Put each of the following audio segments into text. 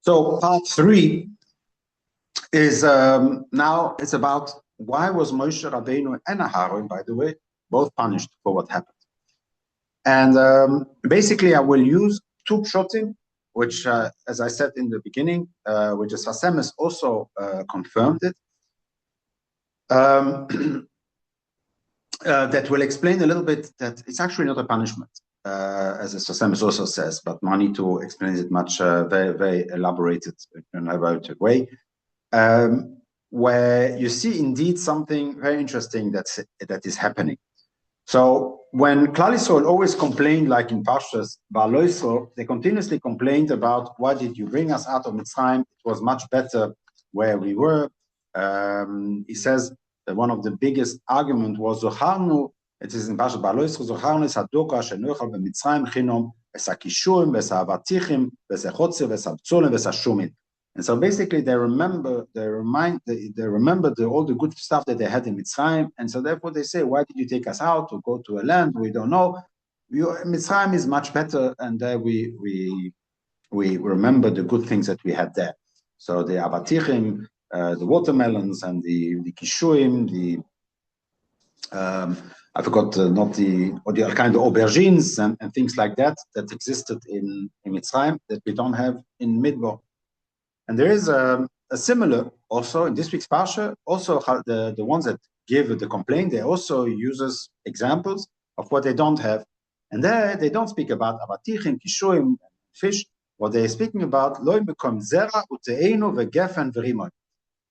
So part 3 is now it's about why was Moshe Rabbeinu and Aharon, by the way, both punished for what happened. And basically, I will use 2 pshotim, which, as I said in the beginning, which is Hasemes also confirmed it, that will explain a little bit that it's actually not a punishment, as Hasemes also says, but Mani to explain it much very, very elaborated in a elaborated way, where you see indeed something very interesting that is happening. So when Klal Yisrael always complained, like in Parshas Ba'alo Yisro, they continuously complained about, why did you bring us out of Mitzrayim? It was much better where we were. He says that one of the biggest argument was, Zocharnu, it is in Parshas Ba'alo Yisro, Zocharnu es hadoka shenuchal b'Mitzrayim chinom es hakishurim v'es ha'avatichim v'es ha'chotzer v'es ha'btzolim v'es ha'shumim. And so basically they remember all the good stuff that they had in Mitzrayim, and so therefore they say, why did you take us out to go to a land we don't know? Mitzrayim is much better, and there we remember the good things that we had there. So the avatichim, the watermelons, and the kishuim, I forgot not the kind of aubergines and things like that existed in Mitzrayim that we don't have in Midbar. And there is a similar also in this week's Parsha, also the ones that give the complaint, they also uses examples of what they don't have. And there they don't speak about avatichim, kishuim, fish. What they're speaking about, loy bekom zera uteinu vegefen v'rimon.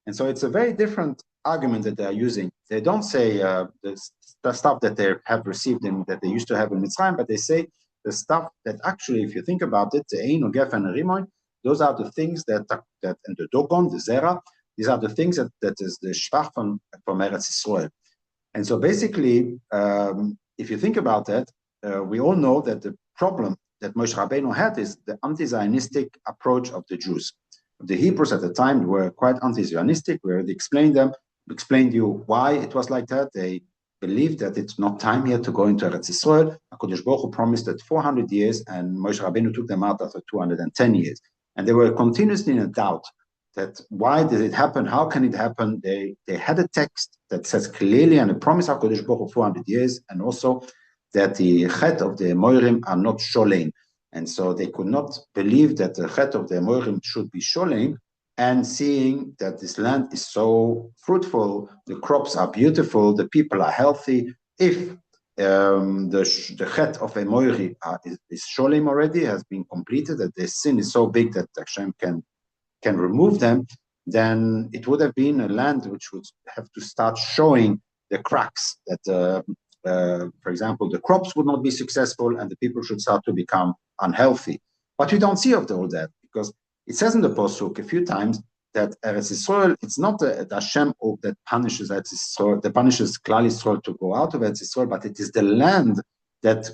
And so it's a very different argument that they are using. They don't say the stuff that they have received that they used to have in Mitzrayim, but they say the stuff that actually, if you think about it, teinu, gefen, and rimon, those are the things that and the dogon, the zera, these are the things that is the shvach from Eretz Yisroel. And so basically, if you think about that, we all know that the problem that Moshe Rabbeinu had is the anti-Zionistic approach of the Jews. The Hebrews at the time were quite anti-Zionistic. We already explained you why it was like that. They believed that it's not time yet to go into Eretz Yisroel. HaKadosh Baruch Hu promised that 400 years, and Moshe Rabbeinu took them out after 210 years. And they were continuously in a doubt that why did it happen? How can it happen? They had a text that says clearly, and a promise of HaKadosh Baruch Hu 400 years, and also that the chet of the Moirim are not sholein. And so they could not believe that the chet of the Moirim should be sholein, and seeing that this land is so fruitful, the crops are beautiful, the people are healthy. If the chet of a Moiri is sholim already, has been completed, that the sin is so big that Hashem can remove them, then it would have been a land which would have to start showing the cracks that, for example, the crops would not be successful and the people should start to become unhealthy. But we don't see of all that, because it says in the Pasuk a few times that Eretz Yisroel, it's not the Hashem that punishes Eretz Yisroel, that punishes Klal Yisroel to go out of Eretz Yisroel, but it is the land that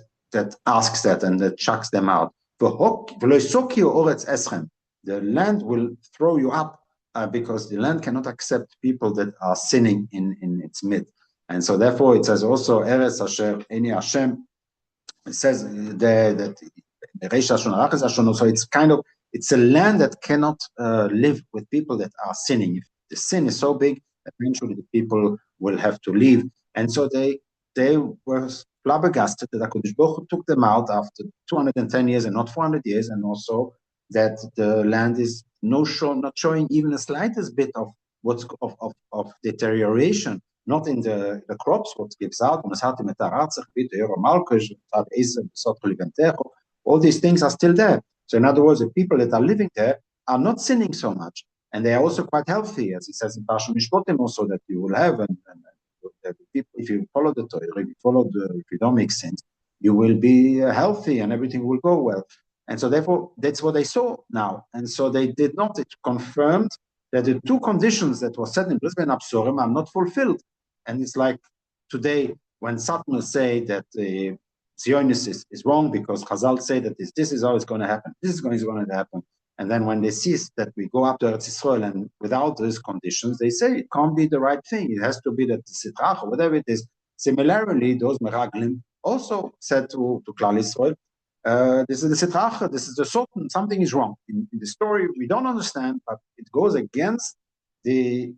asks that and that chucks them out. The land will throw you up because the land cannot accept people that are sinning in its midst. And so therefore it says also, Eretz Asher Eni Hashem, it says there that so it's kind of, it's a land that cannot live with people that are sinning. If the sin is so big, eventually the people will have to leave. And so they were flabbergasted that HaKadosh Baruch Hu took them out after 210 years and not 400 years, and also that the land is not showing even the slightest bit of of deterioration, not in the crops, what gives out. All these things are still there. So in other words, the people that are living there are not sinning so much, and they are also quite healthy, as it says in Parsha Mishpotim also, that you will have, and people, if you follow the Torah, if you don't make sins, you will be healthy and everything will go well. And so therefore, that's what they saw now. And so they did not, it confirmed that the 2 conditions that were set in Brisbane Absorim are not fulfilled. And it's like today, when Satmar say that the Zionist is wrong because Chazal say that this is always going to happen. This is going to happen. And then when they see that we go up to Eretz Yisroel and without those conditions, they say it can't be the right thing. It has to be that the Sitrach or whatever it is. Similarly, those Meraglim also said to Klal Yisroel, this is the sitracha, this is the sultan, something is wrong. In the story, we don't understand, but it goes against the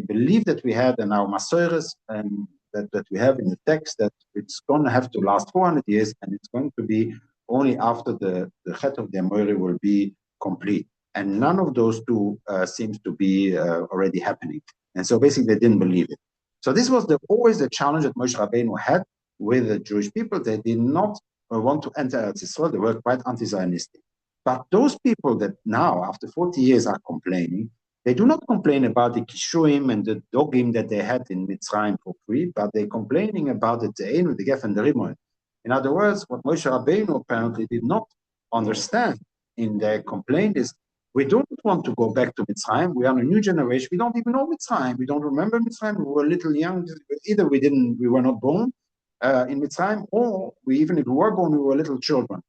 belief that we had in our Masoires and that we have in the text that it's going to have to last 400 years and it's going to be only after the Chet of the Amorim will be complete. And none of those two seems to be already happening. And so basically they didn't believe it. So this was always the challenge that Moshe Rabbeinu had with the Jewish people. They did not want to enter Eretz Yisrael. They were quite anti-Zionistic. But those people that now, after 40 years, are complaining, they do not complain about the kishuim and the dogim that they had in Mitzrayim for free, but they're complaining about the te'enu, the gef and the rimon. In other words, what Moshe Rabbeinu apparently did not understand in their complaint is, we don't want to go back to Mitzrayim. We are a new generation. We don't even know Mitzrayim. We don't remember Mitzrayim. We were a little young. Either we were not born in Mitzrayim, or even if we were born, we were little children.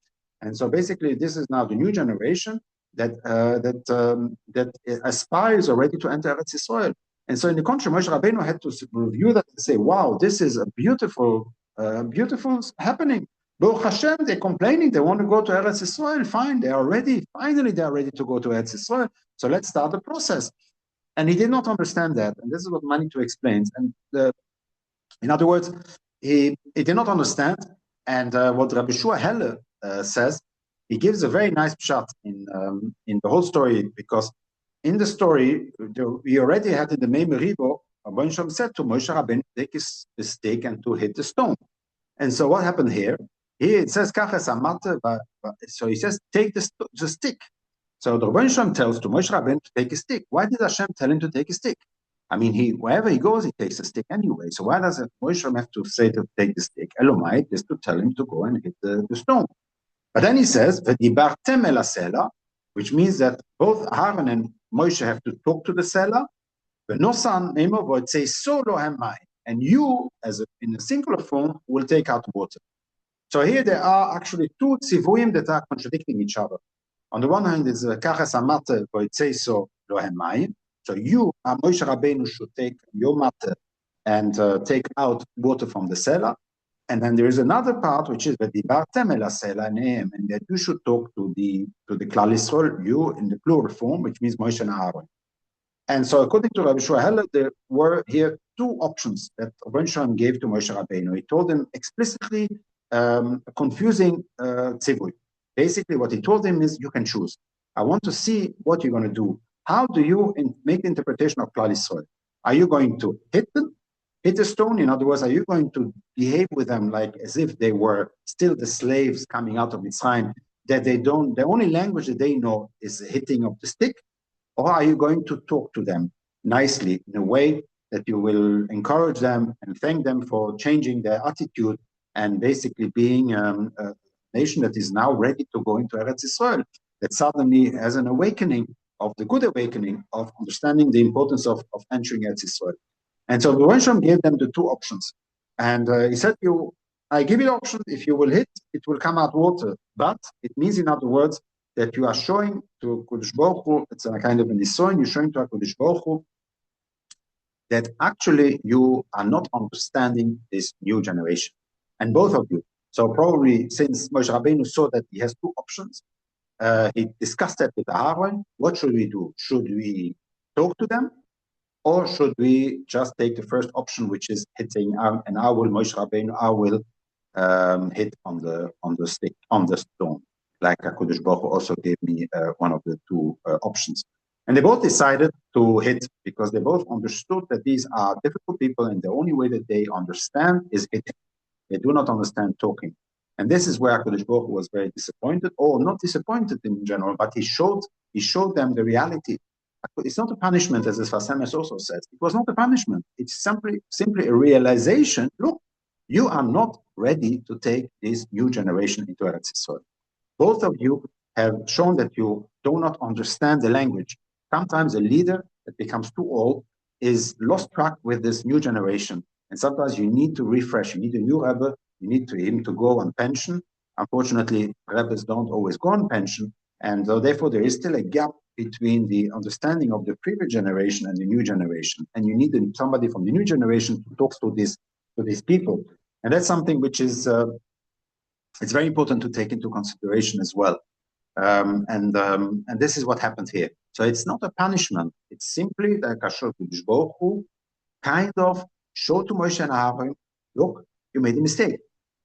And so basically, this is now the new generation that aspires already to enter Eretz Yisrael. And so in the contrary, Moshe Rabbeinu had to review that and say, wow, this is a beautiful happening. Baruch Hashem, they're complaining, they want to go to Eretz Yisrael, fine, finally they are ready to go to Eretz Yisrael, so let's start the process. And he did not understand that, and this is what Manitou explains. And in other words, he did not understand, and what Rabbi Shua Helle says, he gives a very nice pshat in the whole story, because in the story, we already had in the Mei Meribo, Rabbi Shem said to Moshe Rabbeinu, take the stick and to hit the stone. And so what happened here? Here it says, so he says, take the stick. So the Rabbi Shem tells to Moshe Rabbeinu to take a stick. Why did Hashem tell him to take a stick? I mean, wherever he goes, he takes a stick anyway. So why does Moshe have to say to take the stick? Elomai is to tell him to go and hit the stone. But then he says, "V'dibartem el hasela," which means that both Aharon and Moshe have to talk to the seller. V'nosan nemo v'otzei so lohem mayim, and you, in a singular form, will take out water. So here there are actually two tzivuyim that are contradicting each other. On the one hand is kaches amate v'otzei so lohem mayim. So you, Moshe Rabbeinu, should take your matter and take out water from the seller. And then there is another part which is v'dibartem el hasela nehem, and that you should talk to the Klal Yisrael, you in the plural form, which means Moshe and Aharon. And so according to Rabbi Shua Helle, there were here two options that Rabbi Shalom gave to Moshe Rabbeinu. He told him explicitly confusing tzivui. Basically what he told him is, you can choose. I want to see what you're going to do. How do you make the interpretation of Klal Yisrael? Are you going to hit the stone? In other words, are you going to behave with them like as if they were still the slaves coming out of Mitzrayim, that the only language that they know is the hitting of the stick? Or are you going to talk to them nicely in a way that you will encourage them and thank them for changing their attitude and basically being a nation that is now ready to go into Eretz Yisrael, that suddenly has an awakening, of the good awakening of understanding the importance of entering Eretz Yisrael. And so the Rebbe gave them the two options. And he said, I give you the option, if you will hit, it will come out water. But it means, in other words, that you are showing to Kodesh Baruch Hu, it's a kind of a nisoin, you're showing to Kodesh Baruch Hu that actually you are not understanding this new generation. And both of you. So probably since Moshe Rabbeinu saw that he has two options, he discussed that with Aharon. What should we do? Should we talk to them? Or should we just take the first option, which is hitting, and I will, Moshe Rabbeinu, I will hit on the stick, on the stone, like HaKadosh Baruch Hu also gave me one of the two options. And they both decided to hit, because they both understood that these are difficult people, and the only way that they understand is hitting. They do not understand talking. And this is where HaKadosh Baruch Hu was very disappointed, or not disappointed in general, but he showed them the reality. It's not a punishment, as the Sfas Emes also says. It was not a punishment. It's simply a realization. Look, you are not ready to take this new generation into Eretz Yisrael. Both of you have shown that you do not understand the language. Sometimes a leader that becomes too old is lost track with this new generation. And sometimes you need to refresh. You need a new Rebbe. You need him to go on pension. Unfortunately, Rebbes don't always go on pension. And therefore, there is still a gap between the understanding of the previous generation and the new generation. And you need somebody from the new generation to talk to these people. And that's something which is it's very important to take into consideration as well. And this is what happened here. So it's not a punishment. It's simply the Kadosh Baruch Hu kind of show to Moshe and Aharon, look, you made a mistake.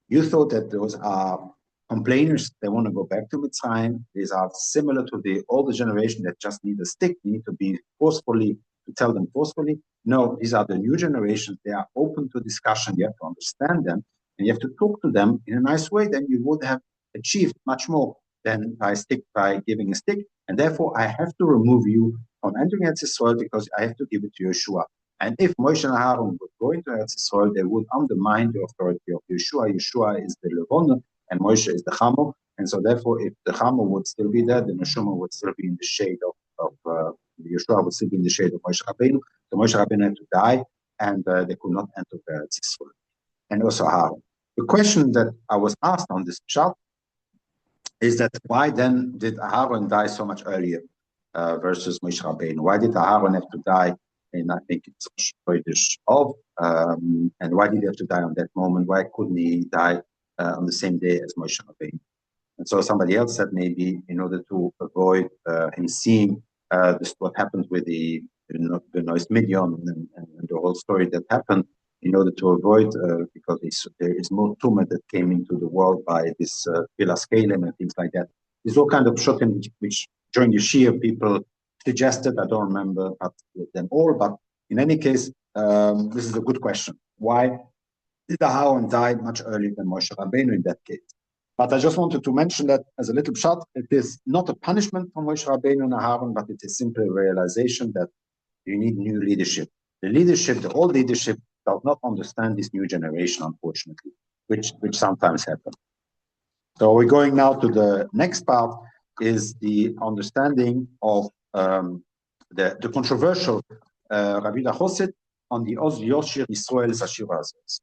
You thought that those are complainers, they want to go back to Mitzrayim. These are similar to the older generation that just need a stick, need to be forcefully, to tell them forcefully. No, these are the new generations. They are open to discussion. You have to understand them, and you have to talk to them in a nice way. Then you would have achieved much more than by giving a stick. And therefore, I have to remove you from entering Eretz Yisroel because I have to give it to Yeshua. And if Moshe and Aharon would go into Eretz Yisroel, they would undermine the authority of Yeshua. Yeshua is the Levona, and Moshe is the Chamo. And so therefore, if the Chamo would still be there, the Neshama would still be in the shade of Yeshua would still be in the shade of Moshe Rabbeinu. So Moshe Rabbeinu had to die, and they could not enter Eretz Yisroel. And also Aharon. The question that I was asked on this chart is that why then did Aharon die so much earlier versus Moshe Rabbeinu? Why did Aharon have to die? And I think it's Chodesh Av. And why did he have to die on that moment? Why couldn't he die on the same day as Moshe Rabbeinu? And so somebody else said maybe in order to avoid him seeing what happened with the noise Midian and the whole story that happened, in order to avoid, because there is more tumor that came into the world by this Vilas Kalem and things like that. There's all kind of shocking which during the Shia people suggested, I don't remember them all, but in any case, this is a good question. Why did Aharon die much earlier than Moshe Rabbeinu in that case? But I just wanted to mention that as a little shot, it is not a punishment for Moshe Rabbeinu and Aharon, but it is simply a realization that you need new leadership. The old leadership does not understand this new generation, unfortunately, which sometimes happens. So we're going now to the next part, is the understanding of the controversial Rabbi Chosid on the Oz Yoshir Yisrael Zashir Azos.